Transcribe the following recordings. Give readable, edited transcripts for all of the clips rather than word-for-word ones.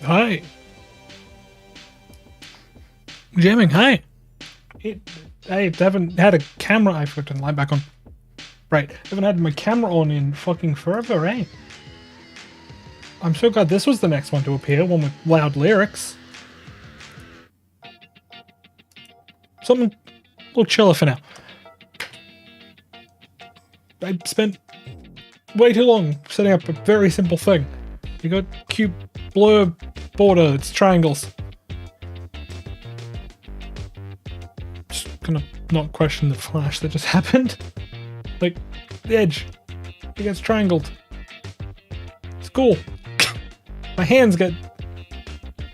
Hi. Jamming, hi. I haven't had a camera. I forgot to line back on. Right. I haven't had my camera on in fucking forever, eh? I'm so glad this was the next one to appear, one with loud lyrics. Something a little chiller for now. I spent way too long setting up a very simple thing. You got cute blur border. It's triangles. Just gonna not question the flash that just happened. Like, the edge. It gets triangled. It's cool. My hands get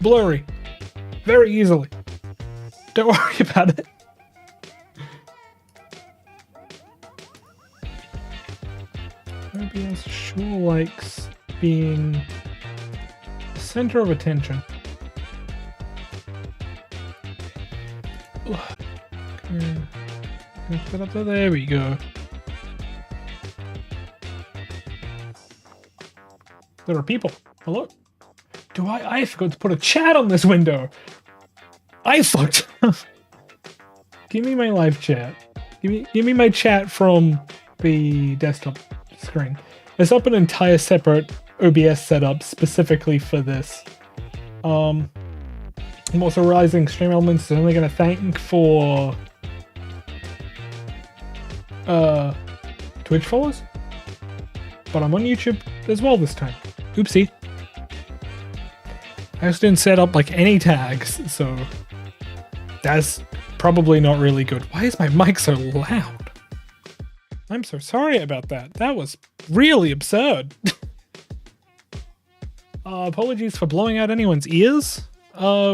blurry. Very easily. Don't worry about it. OBS sure likes being the center of attention. Put up there we go. There are people. Hello? I forgot to put a chat on this window. I fucked up. Give me my live chat. Give me my chat from the desktop screen. I set up an entire separate OBS setup specifically for this. I'm also realizing Stream Elements is only going to thank for Twitch follows, but I'm on YouTube as well this time. Oopsie. I just didn't set up like any tags, so that's probably not really good. Why is my mic so loud? I'm so sorry about that. That was really absurd. Apologies for blowing out anyone's ears.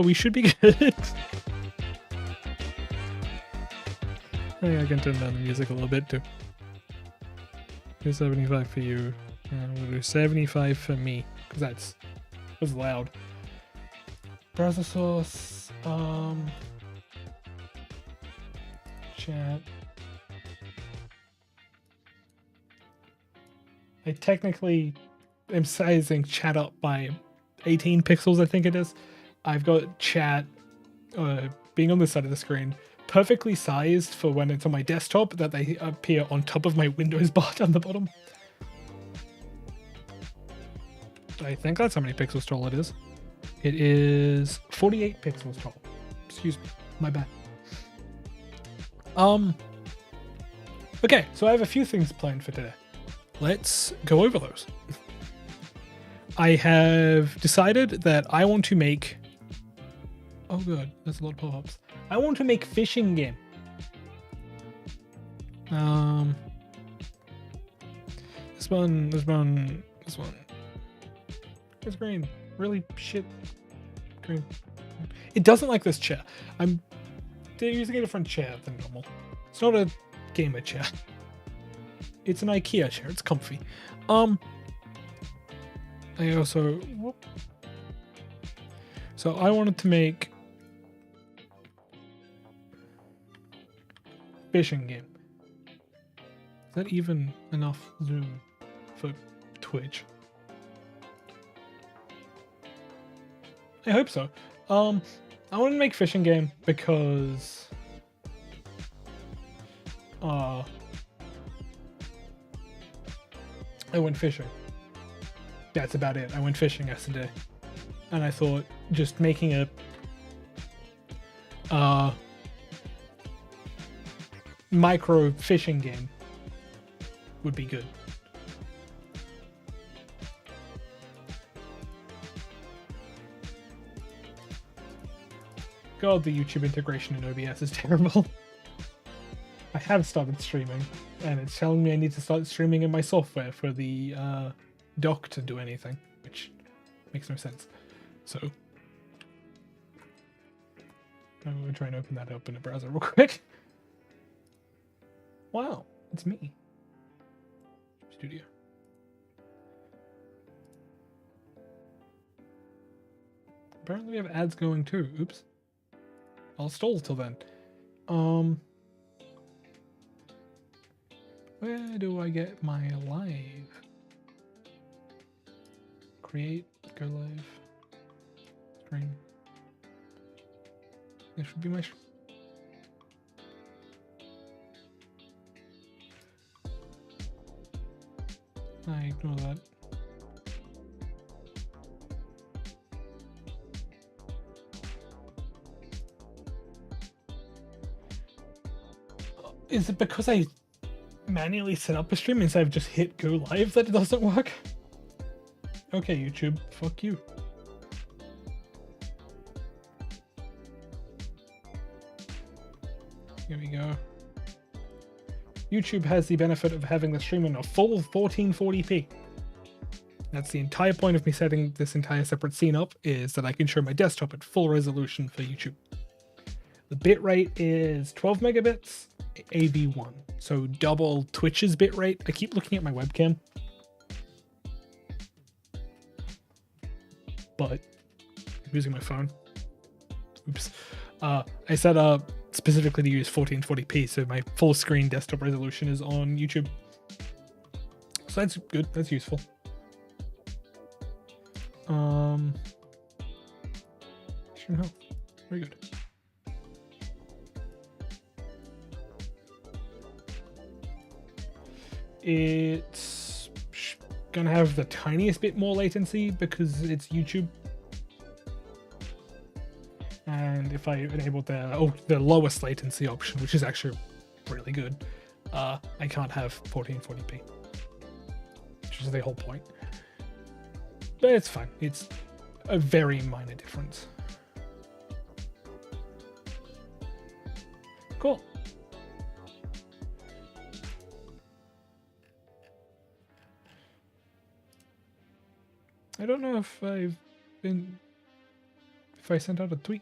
We should be good. I think I can turn down the music a little bit too. Do 75 for you, and we'll do 75 for me, because that was loud. Browser source, chat. I technically am sizing chat up by 18 pixels, I think it is. I've got chat being on this side of the screen perfectly sized for when it's on my desktop that they appear on top of my Windows bar down the bottom. I think that's how many pixels tall it is. It is 48 pixels tall. Excuse me, my bad. Okay, so I have a few things planned for today. Let's go over those. I have decided that I want to make... Oh god, there's a lot of pop-ups. I want to make fishing game. This one. It's green. Really shit green. It doesn't like this chair. They're using a different chair than normal. It's not a gamer chair. It's an IKEA chair. It's comfy. I also... Whoop. So I wanted to make fishing game. Is that even enough zoom for Twitch? I hope so. I want to make fishing game because I went fishing. That's about it. I went fishing yesterday. And I thought just making a micro fishing game would be good. God, the YouTube integration in OBS is terrible. I have started streaming, and it's telling me I need to start streaming in my software for the dock to do anything, which makes no sense. So, I'm going to try and open that up in a browser real quick. Wow, it's me. Studio. Apparently we have ads going too. Oops. I'll stall till then. Where do I get my live? Create, go live, stream. This should be my I ignore that. Is it because I manually set up a stream instead of just hit go live that it doesn't work? Okay, YouTube, fuck you. Here we go. YouTube has the benefit of having the stream in a full 1440p. That's the entire point of me setting this entire separate scene up, is that I can show my desktop at full resolution for YouTube. The bitrate is 12 megabits, AV1, so double Twitch's bitrate. I keep looking at my webcam, but I'm using my phone. Oops. I set up specifically to use 1440p, so my full screen desktop resolution is on YouTube. So that's good, that's useful. Extreme health, very good. It's gonna have the tiniest bit more latency because it's YouTube. And if I enable the lowest latency option, which is actually really good, I can't have 1440p, which is the whole point. But it's fine. It's a very minor difference. Cool. I don't know if I sent out a tweet.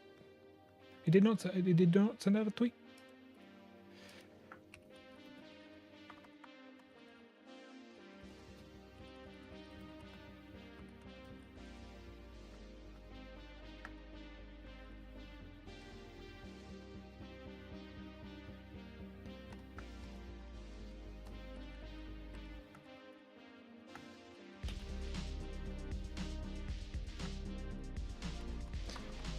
I did not send out a tweet.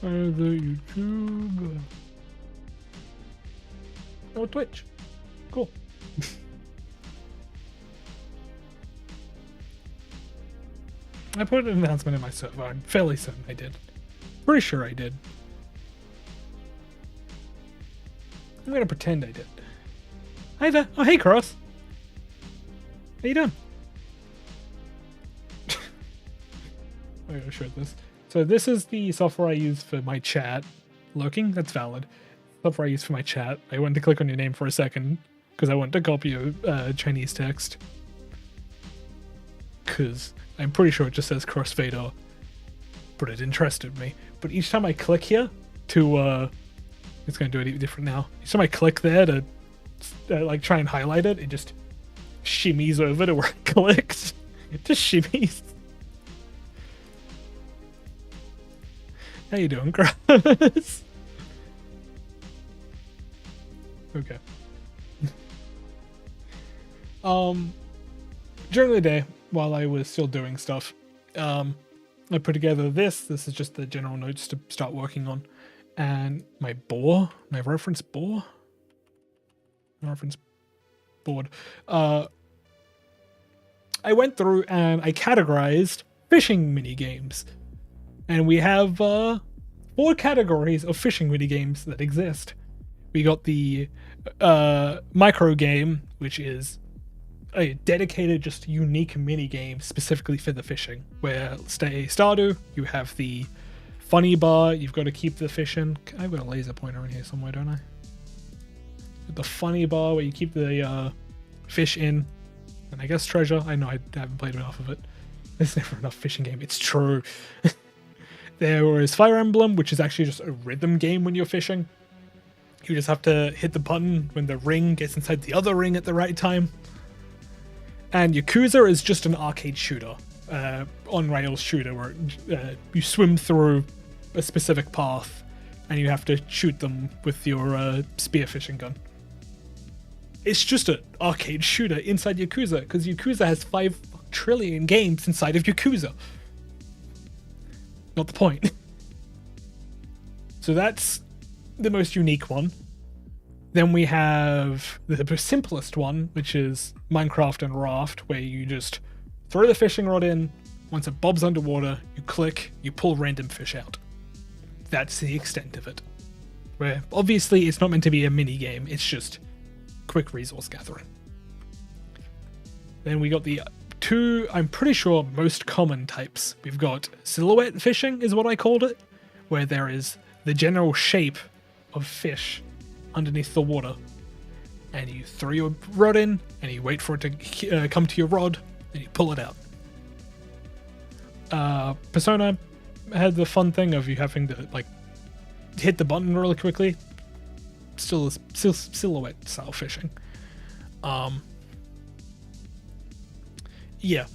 Either YouTube or Twitch. Cool. I put an announcement in my server. I'm fairly certain I did. Pretty sure I did. I'm gonna pretend I did. Hi there. Oh, hey, Cross. How you doing? I gotta show this. So this is the software I use for my chat. Lurking? That's valid. Software I use for my chat. I wanted to click on your name for a second because I want to copy a Chinese text. Because I'm pretty sure it just says crossfader, but it interested me. But each time I click here to, it's going to do it different now. Each time I click there to like try and highlight it, it just shimmies over to where I clicked. It just shimmies. How you doing, Chris? Okay. During the day, while I was still doing stuff, I put together this. This is just the general notes to start working on. And my reference board. I went through and I categorized fishing mini games. And we have 4 categories of fishing mini games that exist. We got the micro game, which is a dedicated, just unique mini game specifically for the fishing. Where Stardew, you have the funny bar. You've got to keep the fish in. I've got a laser pointer in here somewhere, don't I? The funny bar where you keep the fish in, and I guess treasure. I know I haven't played enough of it. There's never enough fishing game. It's true. There was Fire Emblem, which is actually just a rhythm game when you're fishing. You just have to hit the button when the ring gets inside the other ring at the right time. And Yakuza is just an arcade shooter, on-rails shooter, where you swim through a specific path and you have to shoot them with your spearfishing gun. It's just an arcade shooter inside Yakuza, because Yakuza has 5 trillion games inside of Yakuza. Not the point. So that's the most unique one. Then we have the simplest one, which is Minecraft and Raft, where you just throw the fishing rod in. Once it bobs underwater, you click, you pull random fish out. That's the extent of it. Where obviously it's not meant to be a mini game, it's just quick resource gathering. Then we got the two, I'm pretty sure, most common types. We've got silhouette fishing, is what I called it, where there is the general shape of fish underneath the water. And you throw your rod in, and you wait for it to come to your rod, and you pull it out. Persona had the fun thing of you having to, like, hit the button really quickly. Still silhouette style fishing. Yeah.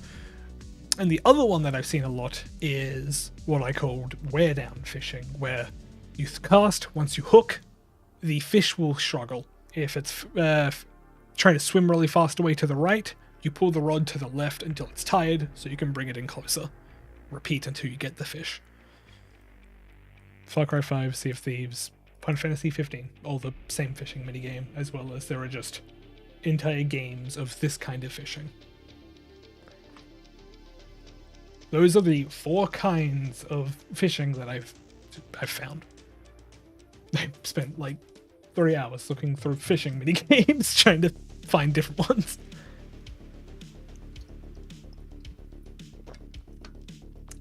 And the other one that I've seen a lot is what I called wear down fishing, where you cast, once you hook, the fish will struggle. If it's trying to swim really fast away to the right, you pull the rod to the left until it's tired, so you can bring it in closer. Repeat until you get the fish. Far Cry 5, Sea of Thieves, Final Fantasy 15, all the same fishing minigame, as well as there are just entire games of this kind of fishing. Those are the 4 kinds of fishing that I've found. I spent like 3 hours looking through fishing minigames trying to find different ones.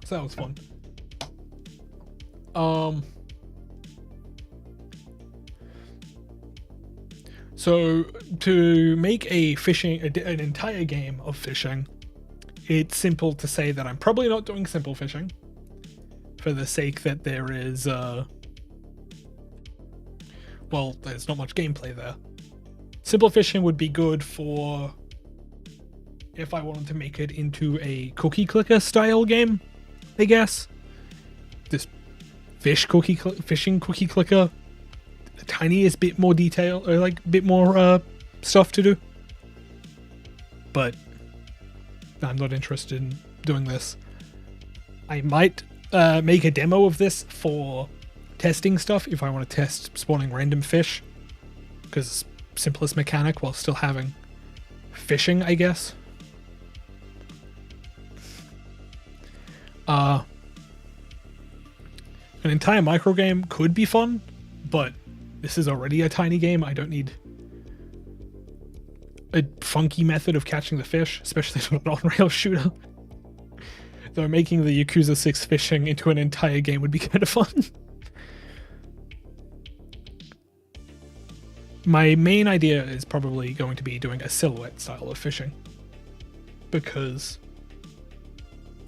So that was fun. So to make a fishing, an entire game of fishing, it's simple to say that I'm probably not doing simple fishing, for the sake that there is, well, there's not much gameplay there. Simple fishing would be good for if I wanted to make it into a cookie clicker style game, I guess. This fishing cookie clicker, the tiniest bit more detail, or like a bit more stuff to do. But I'm not interested in doing this. I might make a demo of this for testing stuff if I want to test spawning random fish, because simplest mechanic while still having fishing, I guess. An entire micro game could be fun, but this is already a tiny game. I don't need a funky method of catching the fish, especially not an on-rail shooter. Though making the Yakuza 6 fishing into an entire game would be kind of fun. My main idea is probably going to be doing a silhouette style of fishing, because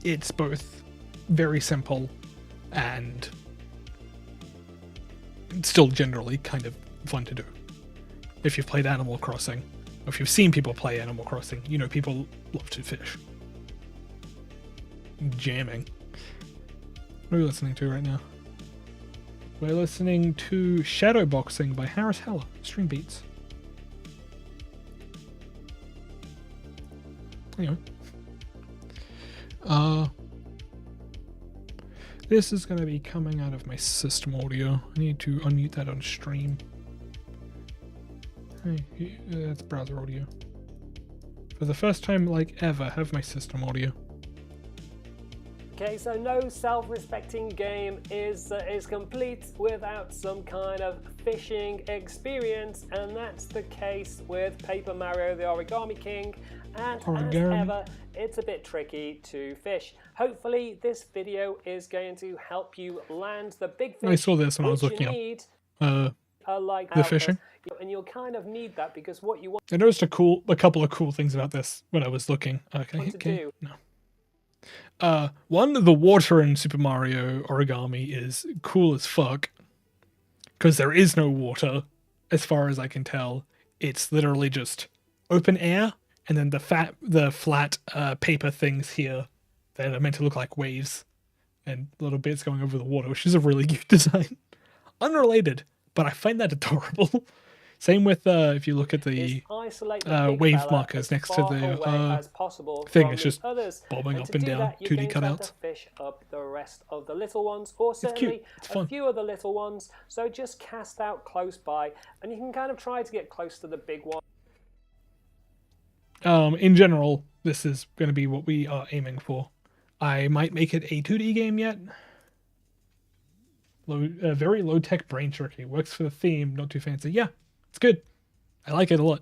it's both very simple and still generally kind of fun to do. If you've played Animal Crossing, or if you've seen people play Animal Crossing, you know people love to fish. Jamming. What are we listening to right now? We're listening to Shadowboxing by Harris Heller, String Beats. Anyway. This is going to be coming out of my system audio. I need to unmute that on stream. Hey, that's browser audio. For the first time, like ever, have my system audio. Okay, so no self-respecting game is complete without some kind of fishing experience, and that's the case with Paper Mario: The Origami King. And as ever, it's a bit tricky to fish. Hopefully, this video is going to help you land the big fish. I saw this when I was looking up the fishing. And you'll kind of need that because what you want. I noticed a couple of cool things about this when I was looking. Okay. No. One, the water in Super Mario Origami is cool as fuck, because there is no water, as far as I can tell. It's literally just open air, and then the flat paper things here that are meant to look like waves, and little bits going over the water, which is a really cute design. Unrelated, but I find that adorable. Same with if you look at the wave markers next to the thing, it's just bobbing up and down, 2D cutouts. Fish up the rest of the little ones, or certainly a few of the little ones. So just cast out close by, and you can kind of try to get close to the big one. In general, this is going to be what we are aiming for. I might make it a 2D game yet. Very low-tech brain trickery. Works for the theme, not too fancy. Yeah. It's good. I like it a lot.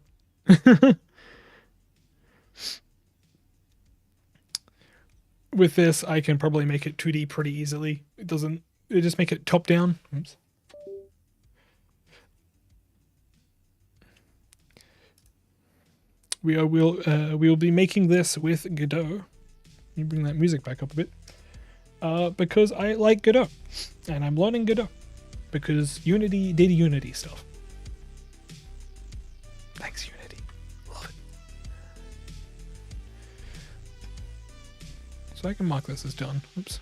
with this, I can probably make it 2D pretty easily. It just make it top down. Oops. We'll be making this with Godot. Let me bring that music back up a bit. Because I like Godot, and I'm learning Godot because Unity did Unity stuff. Thanks, Unity. Love it. So I can mark this as done. Oops.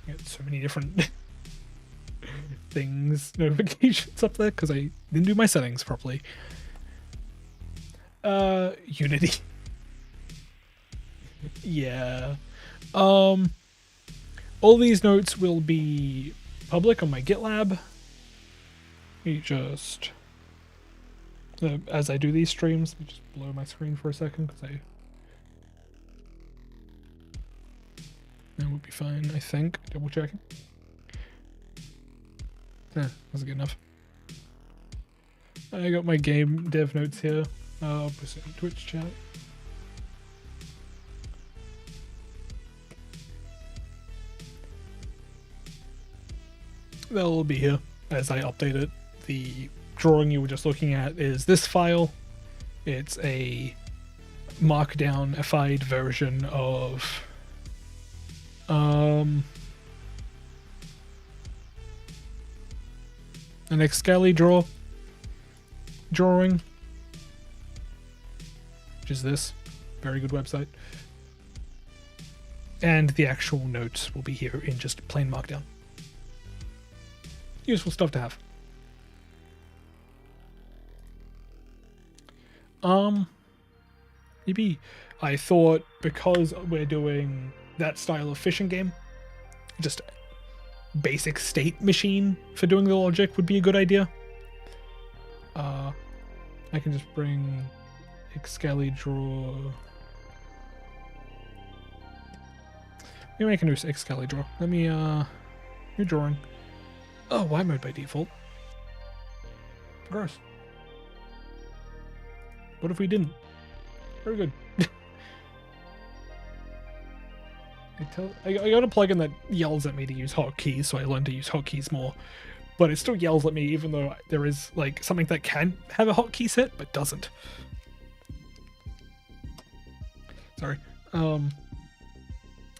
I got so many different things, notifications up there because I didn't do my settings properly. Unity. Yeah. All these notes will be public on my GitLab. Let me just, as I do these streams, let me just blow my screen for a second because that would be fine, I think. Double checking. Wasn't good enough. I got my game dev notes here. I'll put it in Twitch chat. They'll be here as I update it. The drawing you were just looking at is this file. It's a markdown-ified version of an Excali drawing, which is this. Very good website. And the actual notes will be here in just plain markdown. Useful stuff to have. Maybe I thought because we're doing that style of fishing game, just basic state machine for doing the logic would be a good idea. I can just bring Excali draw. Maybe I can do Excali draw. Let me new drawing. Oh, white mode by default. Gross. What if we didn't? Very good. I got a plugin that yells at me to use hotkeys, so I learned to use hotkeys more. But it still yells at me even though there is like something that can have a hotkey set, but doesn't. Sorry.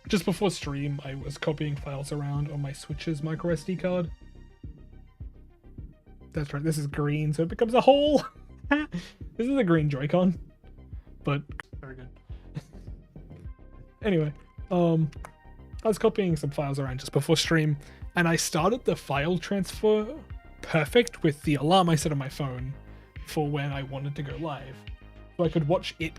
Just before stream, I was copying files around on my Switch's micro SD card. That's right, this is green, so it becomes a hole. This is a green Joy-Con, but very good. Anyway, I was copying some files around just before stream, and I started the file transfer perfect with the alarm I set on my phone for when I wanted to go live. So I could watch it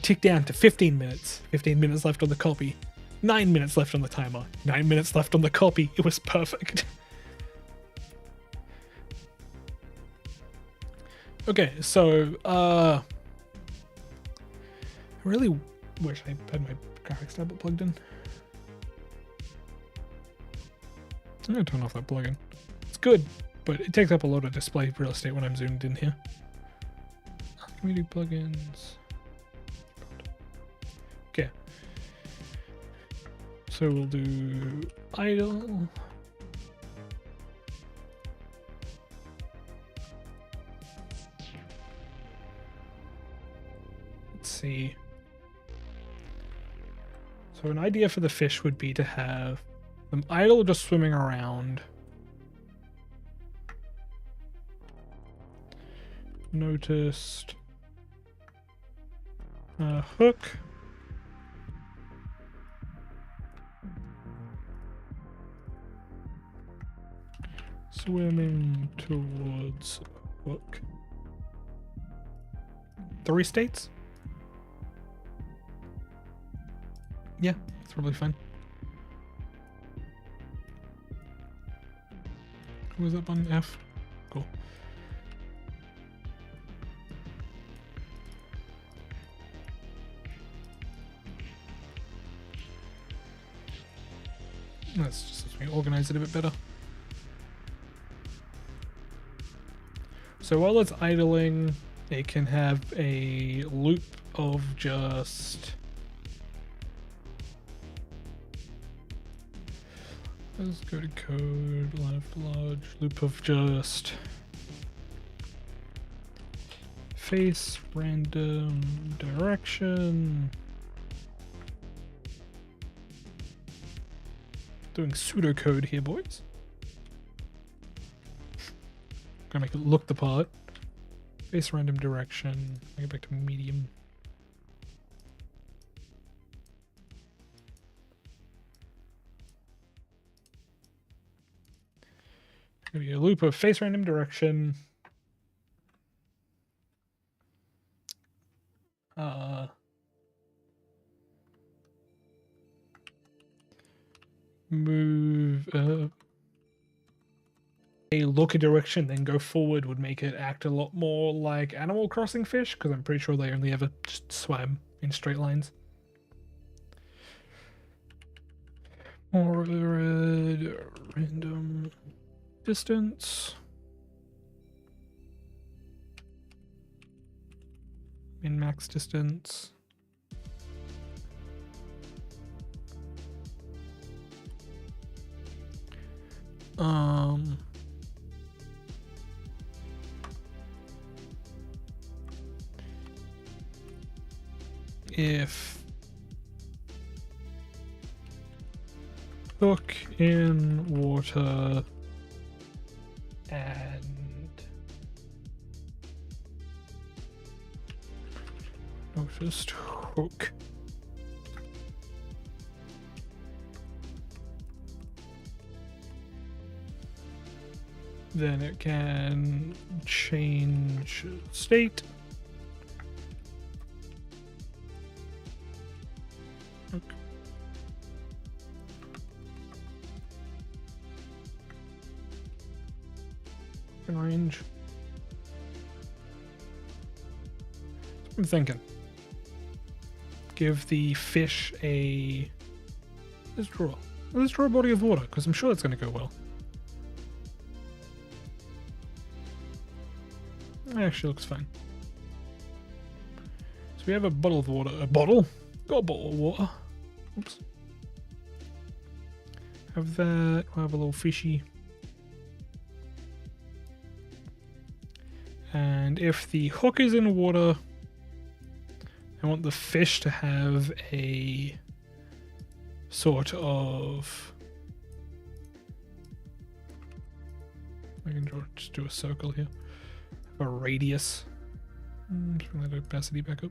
tick down to 15 minutes. 15 minutes left on the copy. 9 minutes left on the timer. 9 minutes left on the copy. It was perfect. Okay, so, I really wish I had my graphics tablet plugged in. I'm gonna turn off that plugin. It's good, but it takes up a lot of display real estate when I'm zoomed in here. Can we do plugins? Okay. So we'll do idle. See. So an idea for the fish would be to have them idle, just swimming around. Noticed. Hook. Swimming towards hook. 3 states? Yeah, it's probably fine. Who was up on F? Cool. Let's just let me organize it a bit better. So while it's idling, it can have a loop of just Let's go to code, left large, loop of just face, random, direction. Doing pseudocode here, boys. Gonna make it look the part. Face, random, direction. Make it back to medium. Gonna be a loop of face, random, direction. Move a look a direction, then go forward would make it act a lot more like Animal Crossing fish, because I'm pretty sure they only ever just swam in straight lines. More red, random distance. Min max distance. If hook in water and just hook. Then it can change state. Okay. Range. I'm thinking. Give the fish a. Let's draw a body of water, because I'm sure that's going to go well. Actually looks fine. So we have a bottle of water. A bottle? Got a bottle of water. Oops. Have that. We'll have a little fishy. And if the hook is in water, I want the fish to have a sort of. I can just do a circle here. A radius. Just bring that opacity back up.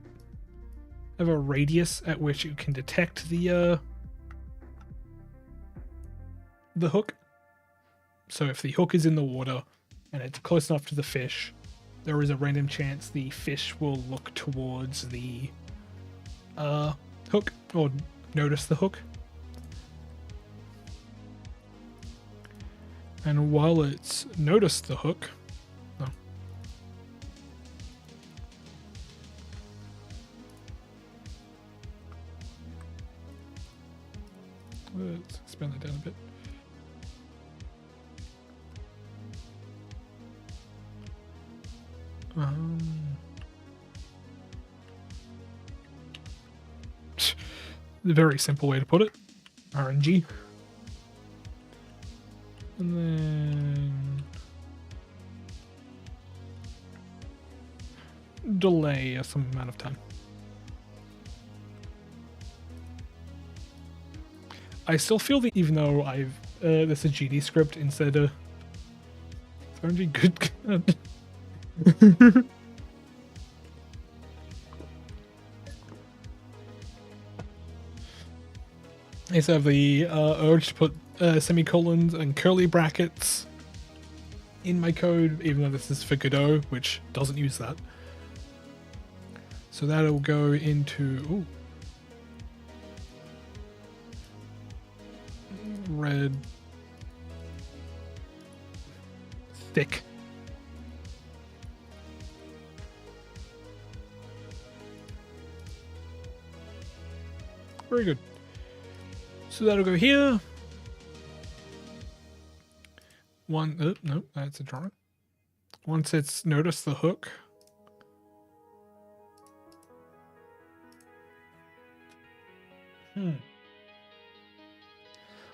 Have a radius at which you can detect the hook. So if the hook is in the water and it's close enough to the fish, there is a random chance the fish will look towards the hook or notice the hook. And while it's noticed the hook, let's expand that down a bit. The very simple way to put it. RNG. And then delay some amount of time. I still feel that even though I've this is a GD script instead of RNG, good God. I used to have the urge to put semicolons and curly brackets in my code, even though this is for Godot, which doesn't use that. So that'll go into red thick. Very good. So that'll go here. No, that's a drawing. Once it's noticed the hook.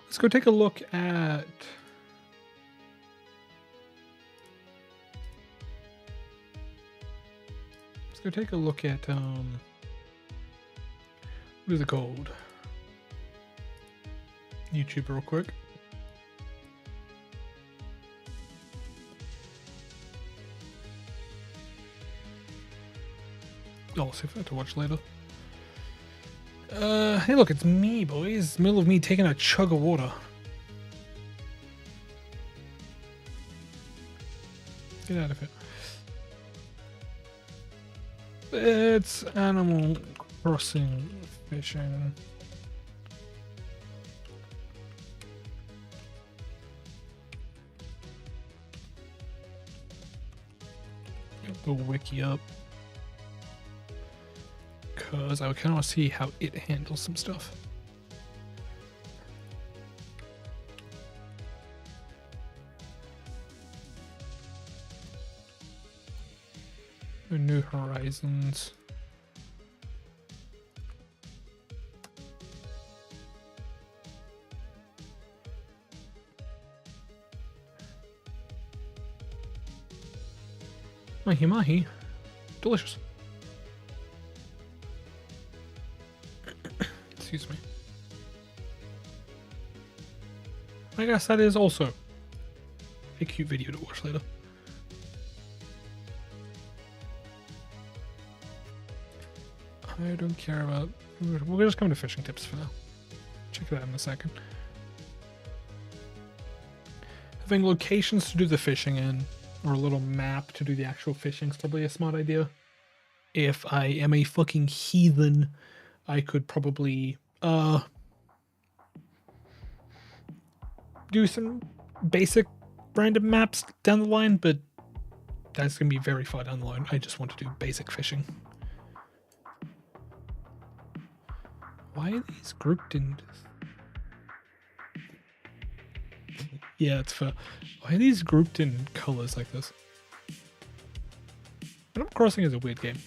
Let's Let's go take a look at... Let's go take a look at, what is it called? YouTube real quick. I'll save that to watch later. Hey look, it's me, boys. Middle of me taking a chug of water. Get out of it. It's Animal Crossing fishing. Get the wiki up. Because I kind of want to see how it handles some stuff. New Horizons. Mahi mahi. Delicious. Excuse me. I guess that is also a cute video to watch later. I don't care about... We'll just come to fishing tips for now. Check that out in a second. Having locations to do the fishing in, or a little map to do the actual fishing is probably a smart idea. If I am a fucking heathen, I could probably do some basic random maps down the line, but that's going to be very far down the line. I just want to do basic fishing. Why are these grouped in... Yeah, it's for... Why are these grouped in colors like this? Animal Crossing is a weird game.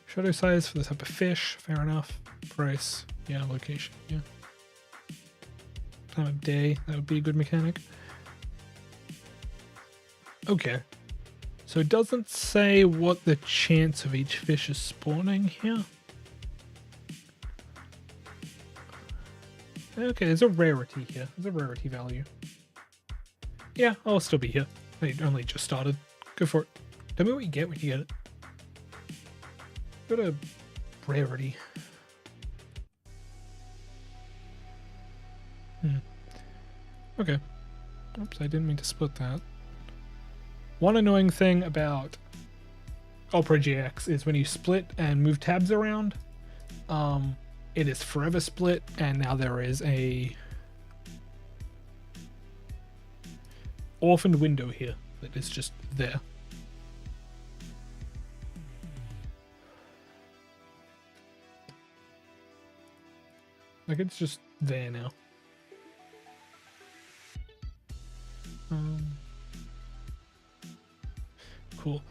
Shadow size for the type of fish, fair enough. Price, yeah, location, yeah. Time of day, that would be a good mechanic. Okay. So it doesn't say what the chance of each fish is spawning here. Okay, there's a rarity here. There's a rarity value. Yeah, I'll still be here. I only just started. Go for it. Tell me what you get when you get it. Got a rarity. Okay. Oops, I didn't mean to split that. One annoying thing about Opera GX is when you split and move tabs around, it is forever split, and now there is a orphaned window here that is just there. Like, it's just there now. Cool.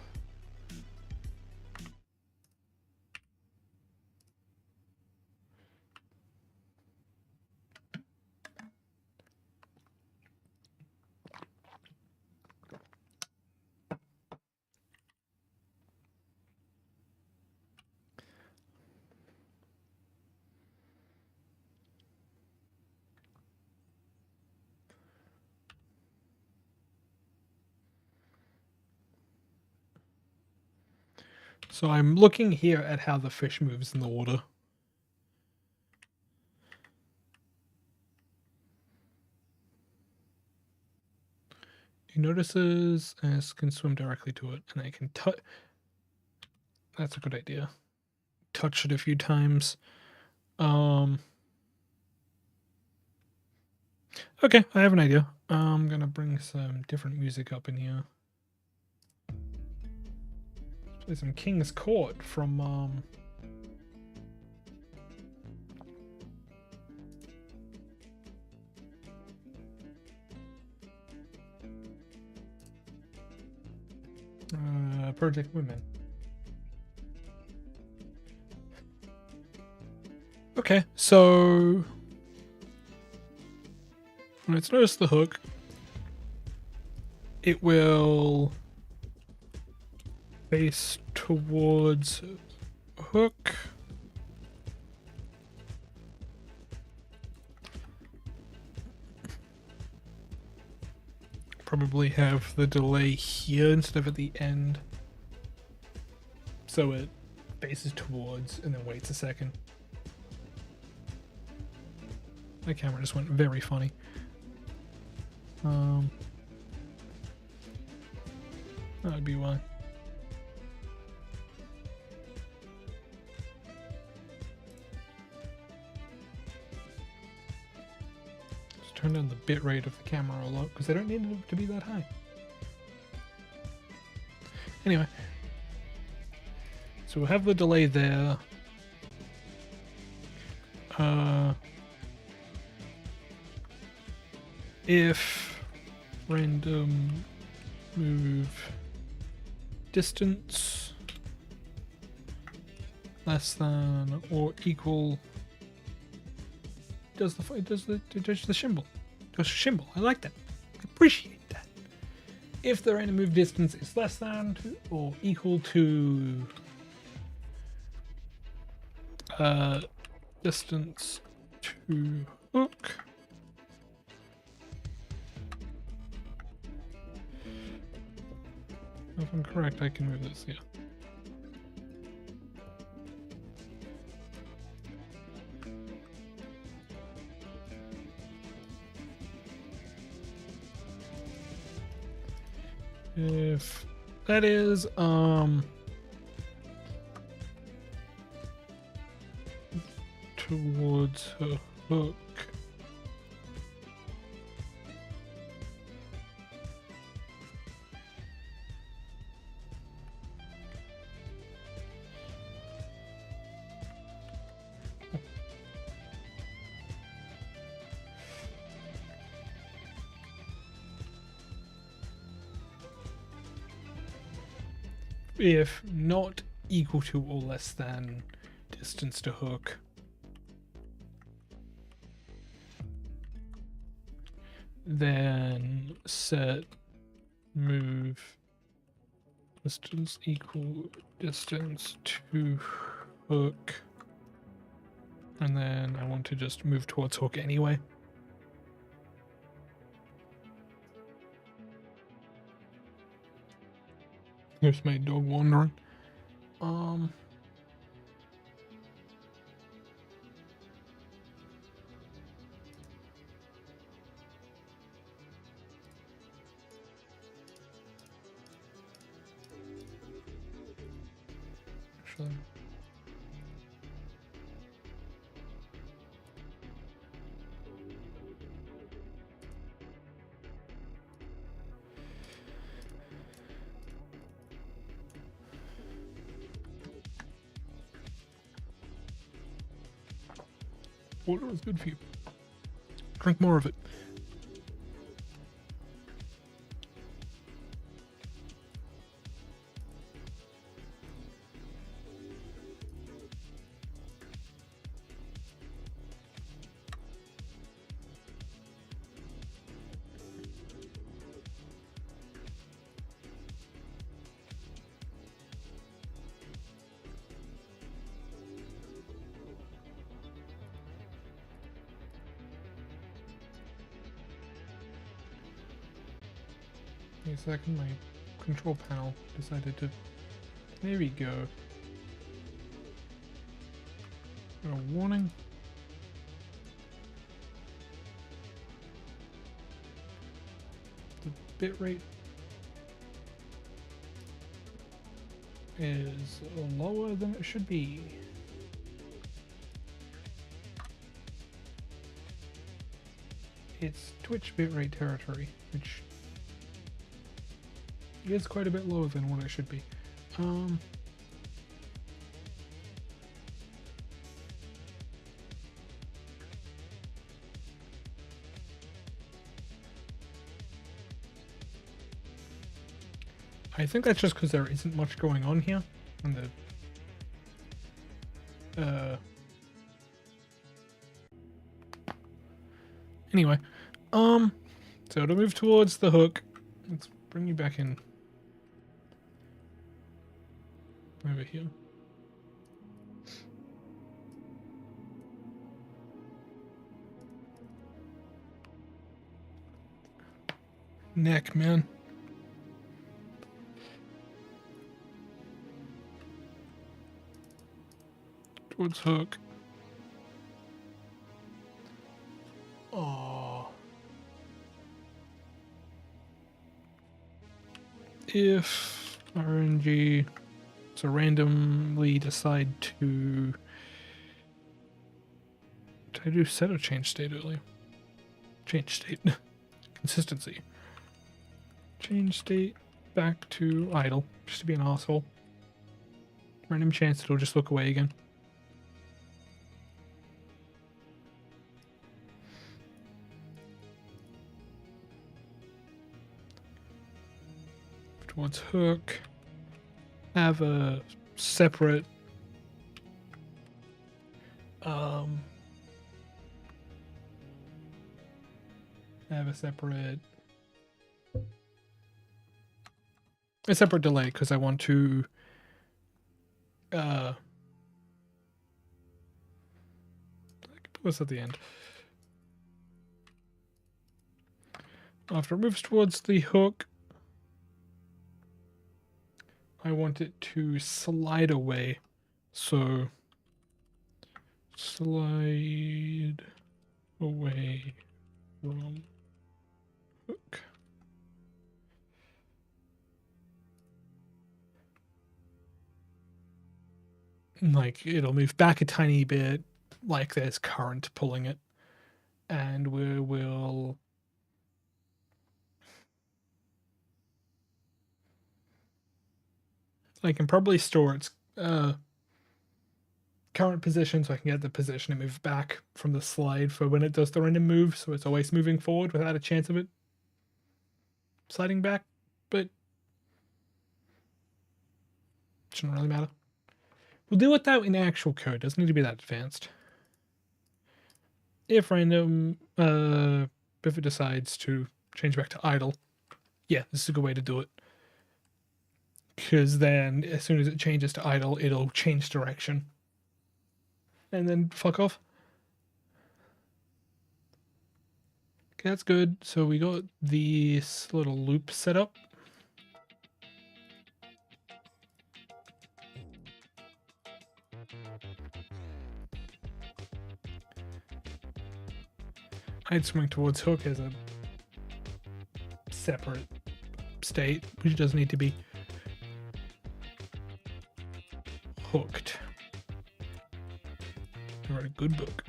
So I'm looking here at how the fish moves in the water. He notices and can swim directly to it, and I can touch. That's a good idea. Touch it a few times. Okay, I have an idea. I'm gonna bring some different music up in here. Play some King's Court from Project Women. Okay, so when it's noticed the hook, it will face towards hook. Probably have the delay here instead of at the end, so it faces towards and then waits a second. The camera just went very funny. That would be why. Just turn down the bitrate of the camera a lot because I don't need it to be that high. Anyway, so we'll have the delay there. If random move distance less than or equal does the symbol. Does symbol. I like that. I appreciate that. If the random move distance is less than or equal to distance to hook, if I'm correct, I can move this, yeah. If that is, towards her hook. If not equal to or less than distance to hook, then set move distance equal distance to hook, and then I want to just move towards hook anyway. Here's my dog wandering. Actually, water is good for you. Drink more of it. Wait a second, my control panel decided to... There we go. Got a warning. The bitrate is lower than it should be. It's Twitch bitrate territory, which is quite a bit lower than what it should be. I think that's just because there isn't much going on here, and the anyway, So to move towards the hook, let's bring you back in over here. Neck, man. Towards hook. Oh. If RNG so randomly decide to... Did I do set or change state earlier? Change state. Consistency. Change state back to idle, just to be an asshole. Random chance it'll just look away again. Towards hook. Have a separate a separate delay because I want to I can put this at the end. After it moves towards the hook, I want it to slide away. So slide away from hook. Like it'll move back a tiny bit, like there's current pulling it, and we will I can probably store its current position so I can get the position and move back from the slide for when it does the random move, so it's always moving forward without a chance of it sliding back, but shouldn't really matter. We'll deal with that in actual code. Doesn't need to be that advanced. If random, if it decides to change back to idle, yeah, this is a good way to do it. Because then, as soon as it changes to idle, it'll change direction. And then fuck off. Okay, that's good. So we got this little loop set up. I'd swing towards hook as a separate state, which doesn't need to be hooked. I wrote a good book.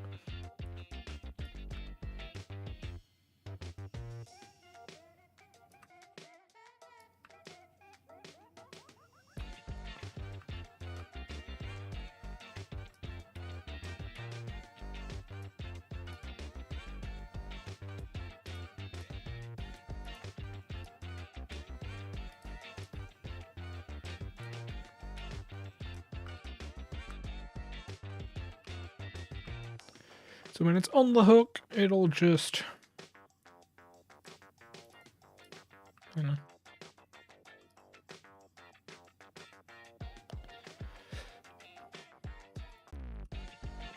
So when it's on the hook, it'll just, you know,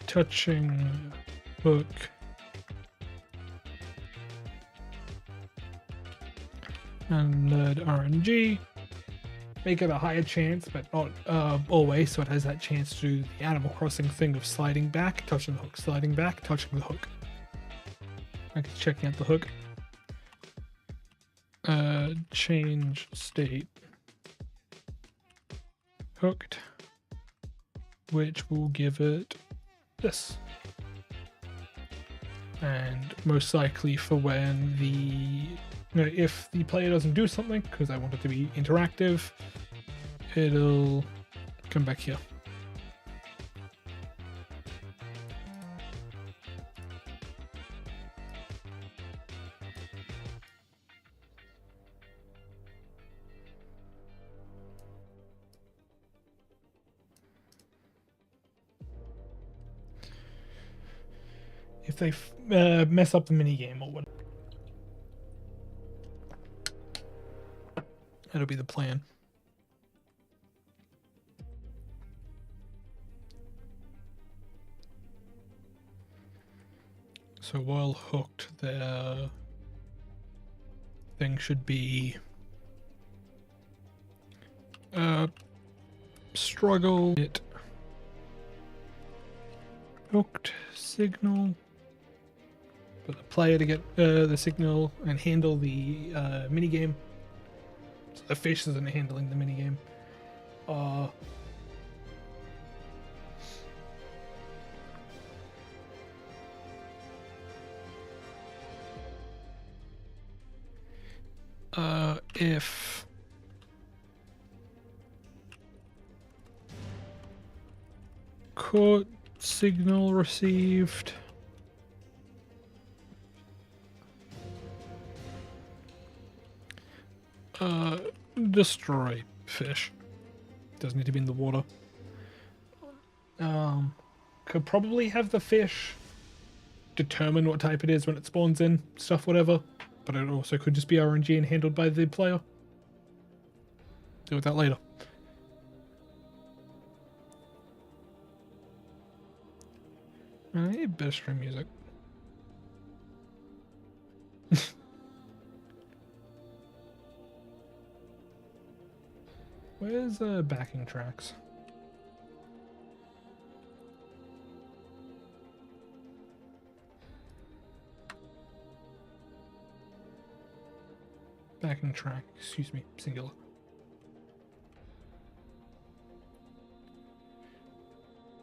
touching hook. And let RNG make it a higher chance, but not always, so it has that chance to do the Animal Crossing thing of sliding back, touching the hook, sliding back, touching the hook. Like it's checking out the hook. Change state. Hooked. Which will give it this. And most likely for when if the player doesn't do something, because I want it to be interactive, it'll come back here. If they mess up the minigame or whatever. That'll be the plan. So while hooked, their thing should be struggle it hooked signal for the player to get the signal and handle the minigame. So the fish isn't handling the minigame. If caught signal received, destroy fish. Doesn't need to be in the water. Could probably have the fish determine what type it is when it spawns in, stuff, whatever. But it also could just be RNG and handled by the player. Deal with that later. I need better stream music. Where's backing tracks? Backing track, excuse me, singular.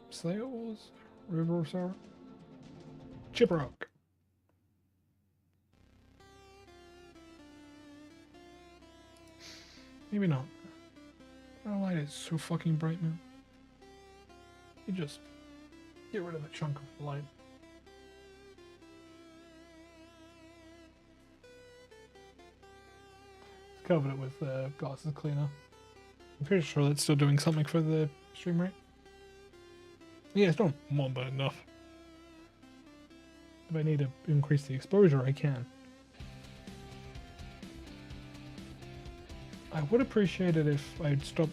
Slayer was River of Sorrow. Chipperock. Maybe not. That light is so fucking bright, man. You just get rid of the chunk of the light. Covered it with glasses cleaner. I'm pretty sure that's still doing something for the stream rate. Yeah, it's not more but enough. If I need to increase the exposure, I can. I would appreciate it if I'd stop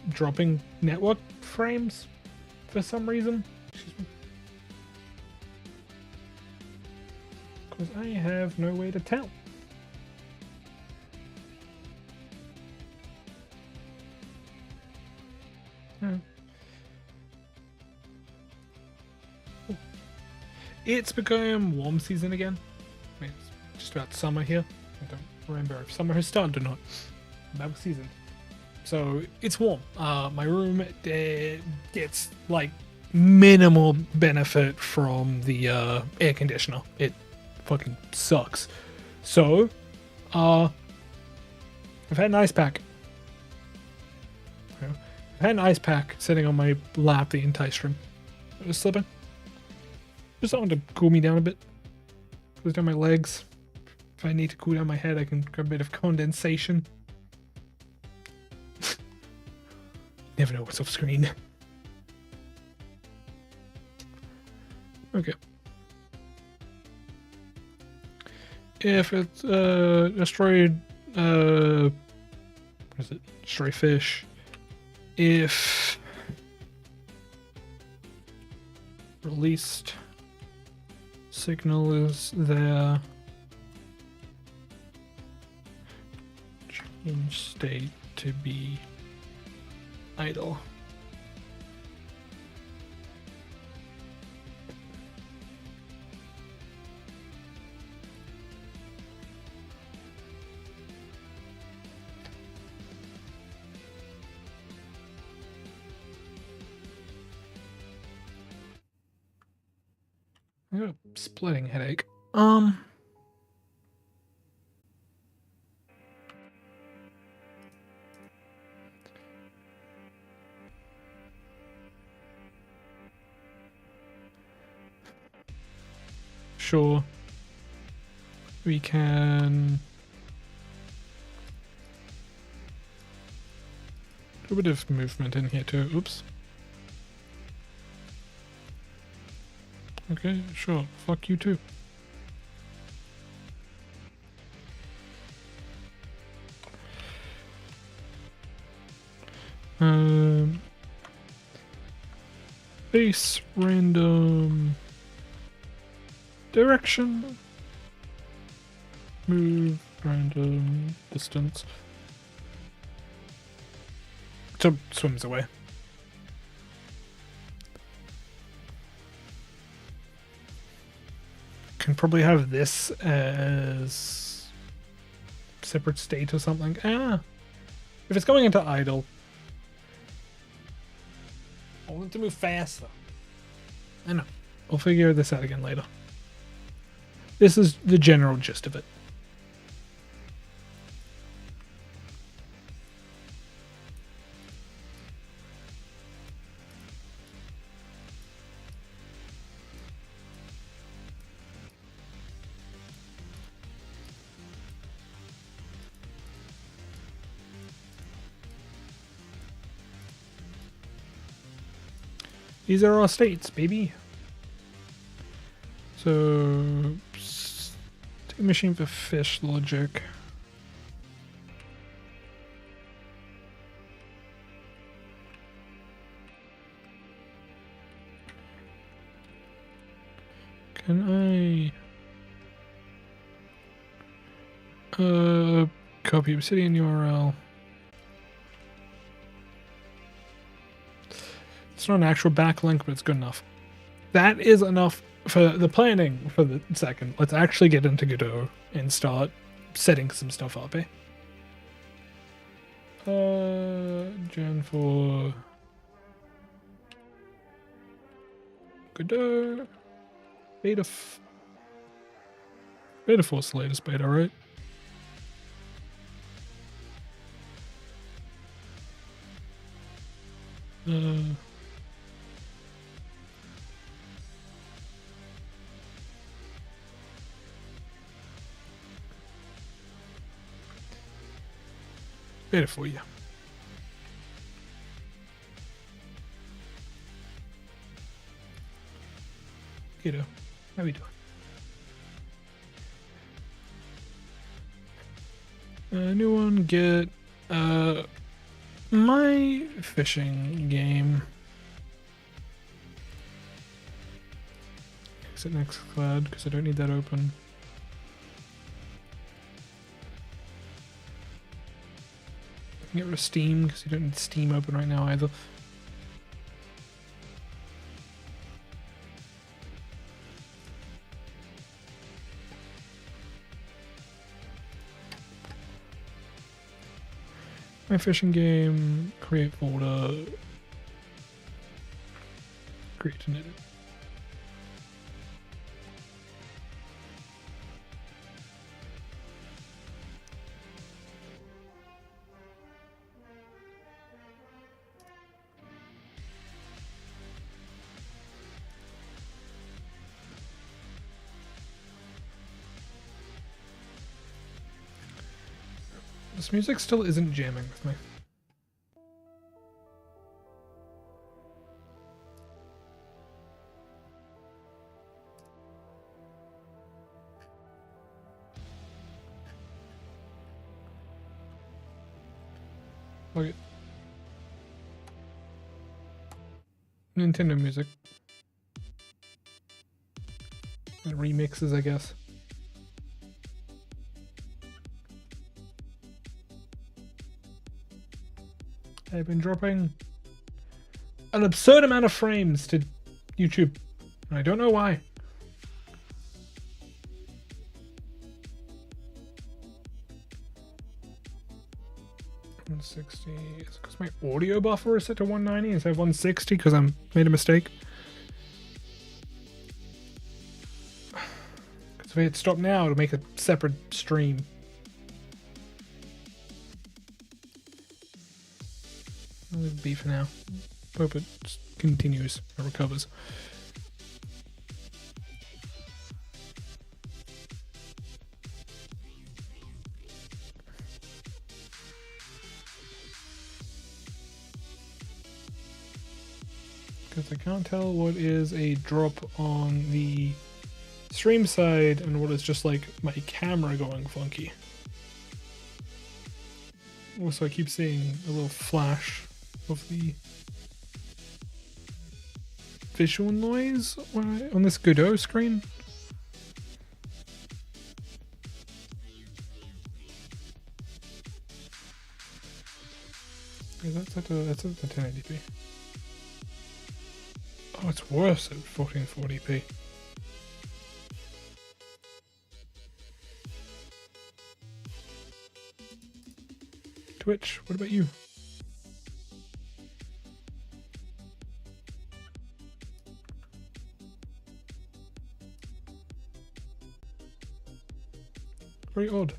dropping network frames for some reason. Excuse me. Because I have no way to tell. It's become warm season again. I mean, it's just about summer here. I don't remember if summer has started or not. That was season. So it's warm. My room gets like minimal benefit from the air conditioner. It fucking sucks. So, I've had an ice pack. I've had an ice pack sitting on my lap the entire stream. I was slipping. Just something to cool me down a bit. Cools down my legs. If I need to cool down my head, I can grab a bit of condensation. Never know what's off screen. Okay. If it's destroyed, what is it? Destroy fish. If released signal is there, change state to be idle. I got a splitting headache. Sure. We can do a bit of movement in here too. Oops. Okay, sure. Fuck you too. Base random direction. Move random distance. So swims away. Can probably have this as separate state or something. If it's going into idle, I want it to move faster. I know. We'll figure this out again later. This is the general gist of it. These are our states, baby. So, take a machine for fish logic. Can I copy obsidian URL? It's not an actual backlink, but it's good enough. That is enough for the planning for the second. Let's actually get into Godot and start setting some stuff up, eh? Gen 4 Godot beta 4's the latest beta, right? Beta for you. Kiddo, how we doing? New one, get my fishing game. Exit next cloud because I don't need that open. Get rid of Steam because you don't need Steam open right now either. My fishing game, create folder, create and edit. This music still isn't jamming with me. Okay. Nintendo music. And remixes, I guess. I've been dropping an absurd amount of frames to YouTube, and I don't know why. $160 is because my audio buffer is set to 190 instead of 160 because I made a mistake. Because if I hit stop now, it'll make a separate stream. I'll leave B for now. Hope it continues or recovers. Because I can't tell what is a drop on the stream side and what is just like my camera going funky. Also, I keep seeing a little flash of the visual noise on this Godot screen. That's at the 1080p. Oh, it's worse at 1440p. Twitch, what about you? Very odd.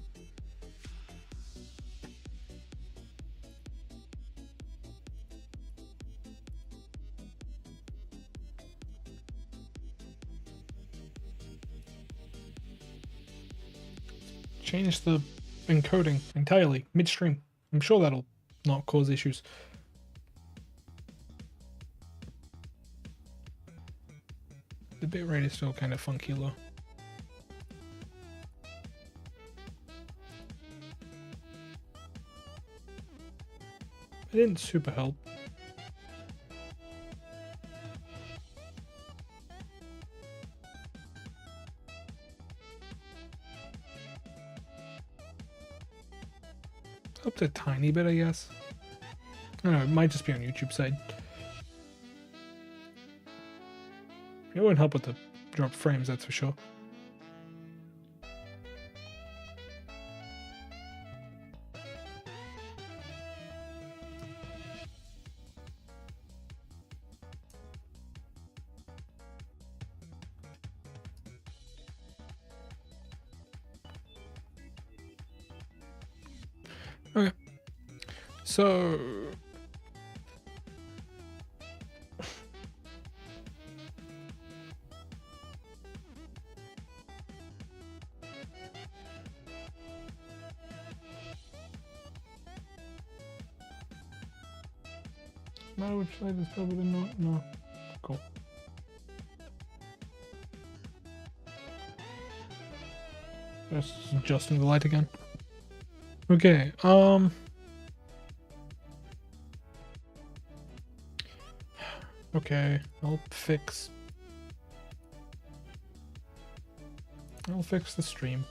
Change the encoding entirely midstream. I'm sure that'll not cause issues. The bitrate is still kind of funky low. It didn't super help. Helped a tiny bit, I guess. I don't know, it might just be on YouTube side. It wouldn't help with the drop frames, that's for sure. Okay. So matter which side is covered or not? No. Cool. Just adjusting the light again. Okay, okay, I'll fix the stream.